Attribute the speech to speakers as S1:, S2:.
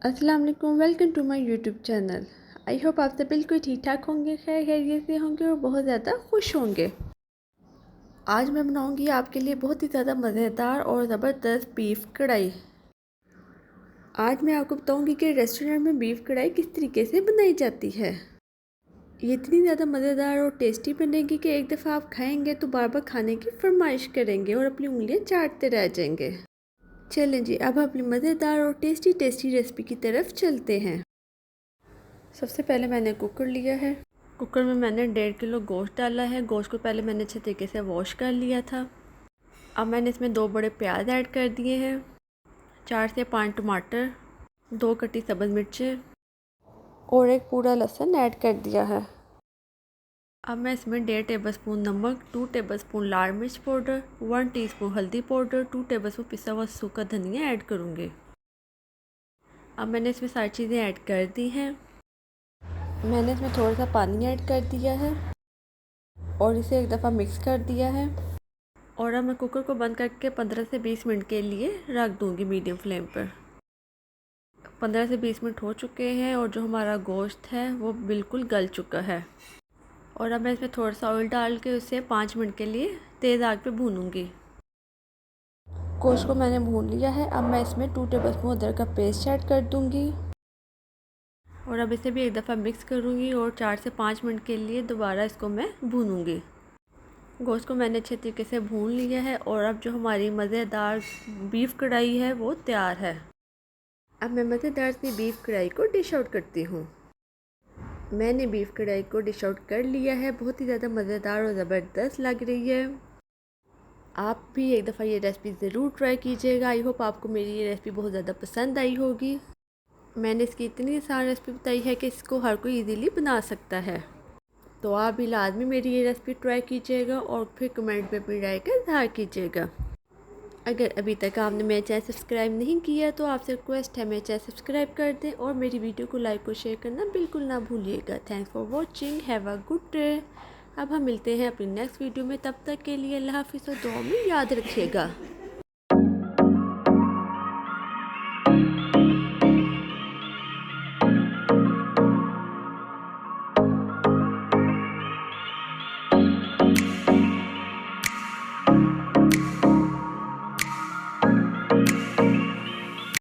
S1: अस्सलाम वालेकुम, welcome to my YouTube channel. I hope आप सब बिल्कुल ठीक ठाक होंगे, खैर खैरियत से होंगे और बहुत ज़्यादा खुश होंगे। आज मैं बनाऊंगी आपके लिए बहुत ही ज़्यादा मज़ेदार और ज़बरदस्त बीफ कढ़ाई। आज मैं आपको बताऊंगी कि रेस्टोरेंट में बीफ कढ़ाई किस तरीके से बनाई जाती है। ये इतनी ज़्यादा मज़ेदार और टेस्टी बनेगी कि एक दफ़ा आप खाएंगे तो बार बार खाने की फरमाइश करेंगे और अपनी उंगलियां चाटते रह जाएंगे। चलें जी, अब अपनी मज़ेदार और टेस्टी रेसिपी की तरफ चलते हैं। सबसे पहले मैंने कुकर लिया है। कुकर में मैंने 1.5 किलो गोश्त डाला है। गोश्त को पहले मैंने अच्छे तरीके से वॉश कर लिया था। अब मैंने इसमें 2 बड़े प्याज ऐड कर दिए हैं, 4 से 5 टमाटर, 2 कटी सब्ज़ मिर्चें और 1 पूरा लहसुन ऐड कर दिया है। अब मैं इसमें 1.5 टेबलस्पून नमक, 2 टेबलस्पून लाल मिर्च पाउडर, 1 टीस्पून हल्दी पाउडर, 2 टेबलस्पून पिसा हुआ सूखा धनिया ऐड करूँगी। अब मैंने इसमें सारी चीज़ें ऐड कर दी हैं। मैंने इसमें थोड़ा सा पानी ऐड कर दिया है और इसे एक दफ़ा मिक्स कर दिया है। और अब मैं कुकर को बंद करके 15 से 20 मिनट के लिए रख दूँगी मीडियम फ्लेम पर। 15 से 20 मिनट हो चुके हैं और जो हमारा गोश्त है वो बिल्कुल गल चुका है। और अब मैं इसमें थोड़ा सा ऑयल डाल के उसे 5 मिनट के लिए तेज़ आग पे भूनूँगी। गोश्त को मैंने भून लिया है। अब मैं इसमें 2 टेबलस्पून अदरक का पेस्ट ऐड कर दूँगी और अब इसे भी एक दफ़ा मिक्स करूँगी और 4 से 5 मिनट के लिए दोबारा इसको मैं भूनूँगी। गोश्त को मैंने अच्छे तरीके से भून लिया है और अब जो हमारी मज़ेदार बीफ कढ़ाई है वो तैयार है। अब मैं मज़ेदार सी बीफ कढ़ाई को डिश आउट करती हूँ। मैंने बीफ कढ़ाई को डिश आउट कर लिया है। बहुत ही ज़्यादा मज़ेदार और ज़बरदस्त लग रही है। आप भी एक दफ़ा ये रेसिपी ज़रूर ट्राई कीजिएगा। आई होप आपको मेरी ये रेसिपी बहुत ज़्यादा पसंद आई होगी। मैंने इसकी इतनी आसान रेसिपी बताई है कि इसको हर कोई इजीली बना सकता है। तो आप भी लाजमी मेरी ये रेसिपी ट्राई कीजिएगा और फिर कमेंट में अपनी राय का इज़हार कीजिएगा। अगर अभी तक आपने मेरा चैनल सब्सक्राइब नहीं किया तो आपसे रिक्वेस्ट है मेरा चैनल सब्सक्राइब कर दें और मेरी वीडियो को लाइक और शेयर करना बिल्कुल ना भूलिएगा। Thanks for watching, have a good day. अब हम मिलते हैं अपनी नेक्स्ट वीडियो में, तब तक के लिए अल्लाह हाफिज़ और दुआ में याद रखिएगा।